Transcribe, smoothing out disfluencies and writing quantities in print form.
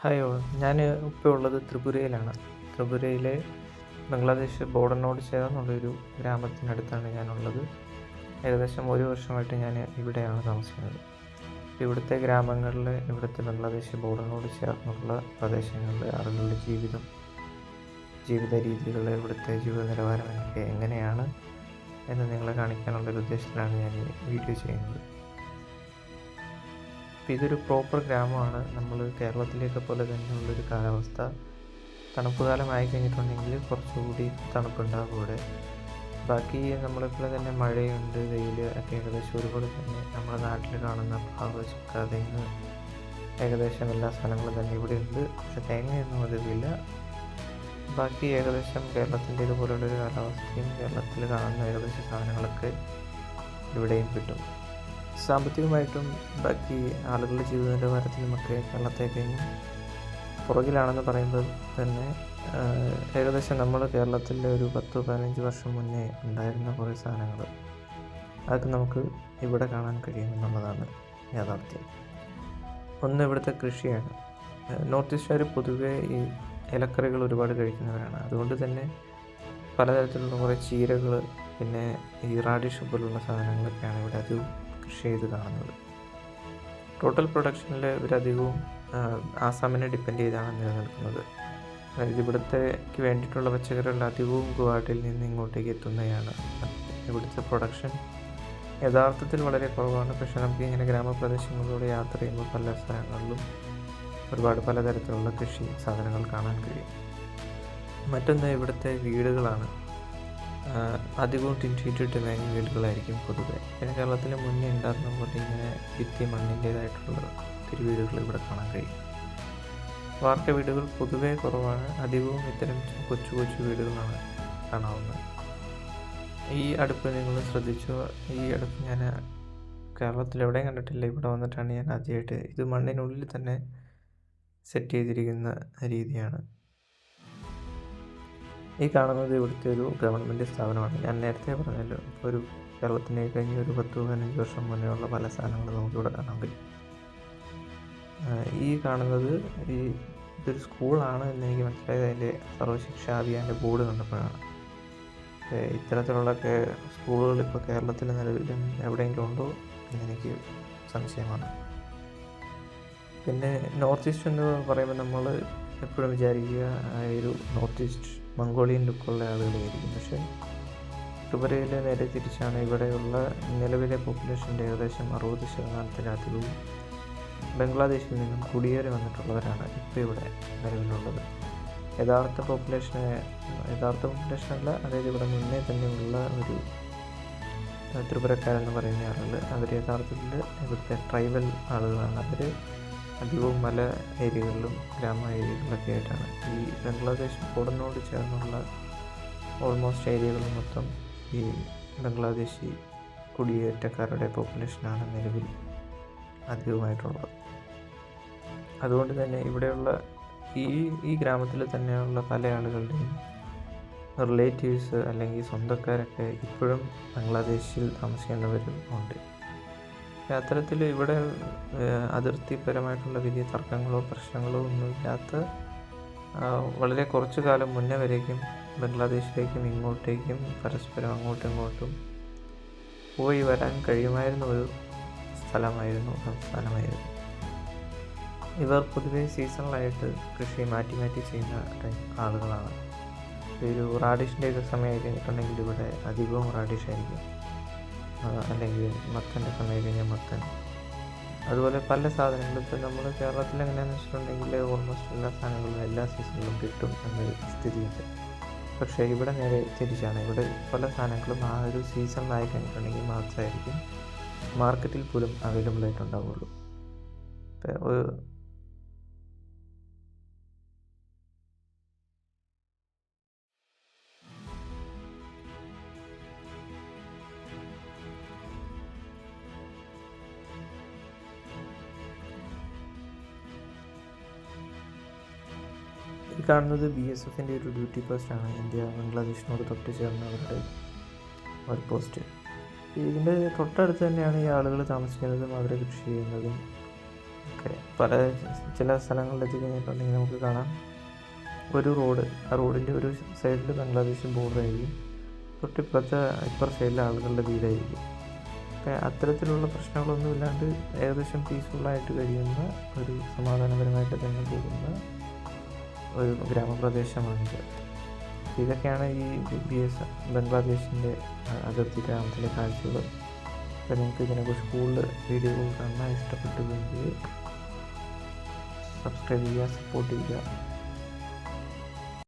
Hi all. ഞാൻ ഇപ്പോൾ ഉള്ളത് ത്രിപുരയിലാണ്. ത്രിപുരയിലെ ബംഗ്ലാദേശ് ബോർഡറിനോട് ചേർന്നുള്ളൊരു ഗ്രാമത്തിനടുത്താണ് ഞാനുള്ളത്. ഏകദേശം 1 വർഷമായിട്ട് ഞാൻ ഇവിടെയാണ് താമസിക്കുന്നത്. ഇവിടുത്തെ ഗ്രാമങ്ങളിൽ, ഇവിടുത്തെ ബംഗ്ലാദേശ് ബോർഡറിനോട് ചേർന്നുള്ള പ്രദേശങ്ങളിൽ ആളുകളുടെ ജീവിത രീതികൾ, ഇവിടുത്തെ ജീവിത നിലവാരമൊക്കെ എങ്ങനെയാണ് എന്ന് നിങ്ങളെ കാണിക്കാനുള്ളൊരു ഉദ്ദേശത്തിലാണ് ഞാൻ ഈ വീഡിയോ ചെയ്യുന്നത്. ഇതൊരു പ്രോപ്പർ ഗ്രാമമാണ്. നമ്മൾ കേരളത്തിലേക്ക് പോലെ തന്നെയുള്ളൊരു കാലാവസ്ഥ. തണുപ്പ് കാലമായി കഴിഞ്ഞിട്ടുണ്ടെങ്കിൽ കുറച്ചുകൂടി തണുപ്പുണ്ടാകും ഇവിടെ. ബാക്കി നമ്മളെപ്പോലെ തന്നെ മഴയുണ്ട്, വെയിൽ ഒക്കെ ഏകദേശം ഒരുപോലെ തന്നെ നമ്മുടെ നാട്ടിൽ കാണുന്ന പ്ലാവ്, ചക്ക, തെങ്ങ്, ഏകദേശം എല്ലാ സാധനങ്ങളും തന്നെ ഇവിടെ ഉണ്ട്. പക്ഷെ തേങ്ങയൊന്നും അധികമില്ല. ബാക്കി ഏകദേശം കേരളത്തിൻ്റെ ഇതുപോലുള്ളൊരു കാലാവസ്ഥയും കേരളത്തിൽ കാണുന്ന ഏകദേശം സാധനങ്ങളൊക്കെ ഇവിടെയും കിട്ടും. സാമ്പത്തികമായിട്ടും ബാക്കി ആളുകളുടെ ജീവിത നിലവാരത്തിലുമൊക്കെ കേരളത്തേക്കഴിഞ്ഞ് പുറകിലാണെന്ന് പറയുമ്പോൾ തന്നെ ഏകദേശം നമ്മൾ കേരളത്തിലെ ഒരു 10-15 വർഷം മുന്നേ ഉണ്ടായിരുന്ന കുറേ സാധനങ്ങൾ അതൊക്കെ നമുക്ക് ഇവിടെ കാണാൻ കഴിയുമെന്നുള്ളതാണ് യാഥാർത്ഥ്യം. ഒന്ന്, ഇവിടുത്തെ കൃഷിയാണ്. നോർത്ത് ഈസ്റ്റുകാർ പൊതുവേ ഈ ഇലക്കറികൾ ഒരുപാട് കഴിക്കുന്നവരാണ്. അതുകൊണ്ട് തന്നെ പലതരത്തിലുള്ള കുറേ ചീരകൾ, പിന്നെ ഈ റാഡിഷ് പോലുള്ള സാധനങ്ങളൊക്കെയാണ് ഇവിടെ അധികം കൃഷി ചെയ്ത് കാണുന്നത്. ടോട്ടൽ പ്രൊഡക്ഷനിൽ ഇവരധികവും ആസാമിനെ ഡിപ്പെൻഡ് ചെയ്താണ് നിലനിൽക്കുന്നത്. അതായത് ഇവിടുത്തേക്ക് വേണ്ടിയിട്ടുള്ള പച്ചക്കറികൾ അധികവും ഗുവാഹട്ടിയിൽ നിന്ന് ഇങ്ങോട്ടേക്ക് എത്തുന്നതാണ്. ഇവിടുത്തെ പ്രൊഡക്ഷൻ യഥാർത്ഥത്തിൽ വളരെ കുറവാണ്. പക്ഷേ നമുക്ക് ഇങ്ങനെ ഗ്രാമപ്രദേശങ്ങളിലൂടെ യാത്ര ചെയ്യുമ്പോൾ പല സ്ഥലങ്ങളിലും ഒരുപാട് പലതരത്തിലുള്ള കൃഷി സാധനങ്ങൾ കാണാൻ കഴിയും. മറ്റൊന്ന് ഇവിടുത്തെ വീടുകളാണ്. അധികവും ടിൻഷീറ്റിട്ട് മേഞ്ഞ വീടുകളായിരിക്കും പൊതുവെ. പിന്നെ കേരളത്തിൽ മുന്നേ ഉണ്ടായിരുന്ന പോലെ ഇങ്ങനെ ഭിത്തി മണ്ണിൻ്റേതായിട്ടുള്ള ഒത്തിരി വീടുകൾ ഇവിടെ കാണാൻ കഴിയും. വാർക്ക വീടുകൾ പൊതുവേ കുറവാണ്. അധികവും ഇത്തരം കൊച്ചു കൊച്ചു വീടുകളാണ് കാണാവുന്നത്. ഈ അടുപ്പ് നിങ്ങൾ ശ്രദ്ധിച്ചോ? ഈ അടുപ്പ് ഞാൻ കേരളത്തിൽ എവിടെയും കണ്ടിട്ടില്ല. ഇവിടെ വന്നിട്ടാണ് ഞാൻ ആദ്യമായിട്ട്. ഇത് മണ്ണിനുള്ളിൽ തന്നെ സെറ്റ് ചെയ്തിരിക്കുന്ന രീതിയാണ്. ഈ കാണുന്നത് ഇവിടുത്തെ ഒരു ഗവൺമെൻറ് സ്ഥാപനമാണ്. ഞാൻ നേരത്തെ പറഞ്ഞല്ലോ, ഇപ്പോൾ ഒരു കേരളത്തിനെ കഴിഞ്ഞ് ഒരു 10-15 വർഷം മുന്നേ ഉള്ള പല സാധനങ്ങളും നമുക്കിവിടെ കാണാൻ കഴിയും. ഈ കാണുന്നത് ഇതൊരു സ്കൂളാണ് എന്ന് എനിക്ക് മനസ്സിലായത് അതിൻ്റെ സർവശിക്ഷാ അഭിയാൻ്റെ ബോർഡ് കണ്ടപ്പോഴാണ്. ഇത്തരത്തിലുള്ളൊക്കെ സ്കൂളുകൾ ഇപ്പോൾ കേരളത്തിൽ നിലവിലും എവിടെയെങ്കിലും ഉണ്ടോ എന്നെനിക്ക് സംശയമാണ്. പിന്നെ നോർത്ത് ഈസ്റ്റ് എന്ന് പറയുമ്പോൾ നമ്മൾ എപ്പോഴും വിചാരിക്കുക ഒരു നോർത്ത് ഈസ്റ്റ് മംഗോളിയൻ ലുക്കുള്ള ആളുകളായിരിക്കും. പക്ഷേ ത്രിപുരയിൽ നേരെ തിരിച്ചാണ്. ഇവിടെയുള്ള നിലവിലെ പോപ്പുലേഷൻ്റെ ഏകദേശം 60% ബംഗ്ലാദേശിൽ നിന്നും കുടിയേറി വന്നിട്ടുള്ളവരാണ് ഇപ്പോൾ ഇവിടെ നിലവിലുള്ളത്. യഥാർത്ഥ പോപ്പുലേഷനല്ല, അതായത് ഇവിടെ മുന്നേ തന്നെയുള്ള ഒരു ത്രിപുരക്കാരെന്ന് പറയുന്ന ആളുകൾ, അവർ യഥാർത്ഥത്തിൽ ഇവിടുത്തെ ട്രൈബൽ ആളുകളാണ്. അവർ അധികവും മല ഏരിയകളിലും ഗ്രാമ ഏരിയകളിലൊക്കെ ആയിട്ടാണ്. ഈ ബംഗ്ലാദേശ് ബോർഡറിനോട് ചേർന്നുള്ള ഓൾമോസ്റ്റ് ഏരിയകൾ മൊത്തം ഈ ബംഗ്ലാദേശി കുടിയേറ്റക്കാരുടെ പോപ്പുലേഷനാണ് നിലവിൽ അധികമായിട്ടുള്ളത്. അതുകൊണ്ട് തന്നെ ഇവിടെയുള്ള ഈ ഗ്രാമത്തിൽ തന്നെയുള്ള പല ആളുകളുടെയും റിലേറ്റീവ്സ് അല്ലെങ്കിൽ സ്വന്തക്കാരൊക്കെ ഇപ്പോഴും ബംഗ്ലാദേശിൽ താമസിക്കുന്നവരും ഉണ്ട്. അത്തരത്തിൽ ഇവിടെ അതിർത്തിപരമായിട്ടുള്ള വലിയ തർക്കങ്ങളോ പ്രശ്നങ്ങളോ ഒന്നുമില്ലാത്ത, വളരെ കുറച്ചു കാലം മുന്നേ വരേക്കും ബംഗ്ലാദേശിലേക്കും ഇങ്ങോട്ടേക്കും പരസ്പരം അങ്ങോട്ടും ഇങ്ങോട്ടും പോയി വരാൻ കഴിയുമായിരുന്ന ഒരു സംസ്ഥാനമായിരുന്നു. ഇവർ പൊതുവെ സീസണലായിട്ട് കൃഷി മാറ്റി മാറ്റി ചെയ്യുന്ന ആളുകളാണ്. ഒരു റാഡിഷിൻ്റെയൊക്കെ സമയം കഴിഞ്ഞിട്ടുണ്ടെങ്കിൽ ഇവിടെ അധികവും റാഡിഷായിരിക്കും, അല്ലെങ്കിൽ മത്തൻ്റെ സമയം കഴിഞ്ഞാൽ മത്തൻ. അതുപോലെ പല സാധനങ്ങളും ഇപ്പോൾ നമ്മൾ കേരളത്തിൽ എങ്ങനെയാണെന്ന് വെച്ചിട്ടുണ്ടെങ്കിൽ ഓൾമോസ്റ്റ് എല്ലാ സാധനങ്ങളും എല്ലാ സീസണിലും കിട്ടും എന്നൊരു സ്ഥിതിയുണ്ട്. പക്ഷേ ഇവിടെ നേരെ തിരിച്ചാണ്. ഇവിടെ പല സാധനങ്ങളും ആ ഒരു സീസണിലായി കഴിഞ്ഞിട്ടുണ്ടെങ്കിൽ മാത്രമായിരിക്കും മാർക്കറ്റിൽ പോലും അവൈലബിൾ ആയിട്ടുണ്ടാവുള്ളൂ. ഈ കാണുന്നത് BSFൻ്റെ ഒരു ഡ്യൂട്ടി പോസ്റ്റാണ്. ഇന്ത്യ ബംഗ്ലാദേശിനോട് തൊട്ട് ചേർന്ന അവരുടെ ഒരു പോസ്റ്റ്. ഇതിൻ്റെ തൊട്ടടുത്ത് തന്നെയാണ് ഈ ആളുകൾ താമസിക്കുന്നതും അവർ കൃഷി ചെയ്യുന്നതും ഒക്കെ പല ചില സ്ഥലങ്ങളിൽ എത്തിക്കഴിഞ്ഞിട്ടുണ്ടെങ്കിൽ നമുക്ക് കാണാം ഒരു റോഡ്, ആ റോഡിൻ്റെ ഒരു സൈഡിൽ ബംഗ്ലാദേശ് ബോർഡറായിരിക്കും, ഇപ്പുറ സൈഡിൽ ആളുകളുടെ വീടായിരിക്കും. അപ്പം അത്തരത്തിലുള്ള പ്രശ്നങ്ങളൊന്നും ഇല്ലാണ്ട് ഏകദേശം പീസ്ഫുള്ളായിട്ട് കഴിയുന്ന ഒരു സമാധാനപരമായിട്ട് തന്നെ പോകുന്ന ഒരു ഗ്രാമപ്രദേശമാണിത്. ഇതൊക്കെയാണ് ഈ ബംഗ്ലാദേശിൻ്റെ അതിർത്തി ഗ്രാമത്തിലെ കാഴ്ചകൾ. അപ്പോൾ നിങ്ങൾക്ക് ഇതിനെക്കുറിച്ച് കൂടുതൽ വീഡിയോകൾ കാണാൻ ഇഷ്ടപ്പെട്ടുവെങ്കിൽ സബ്സ്ക്രൈബ് ചെയ്യുക, സപ്പോർട്ട് ചെയ്യുക.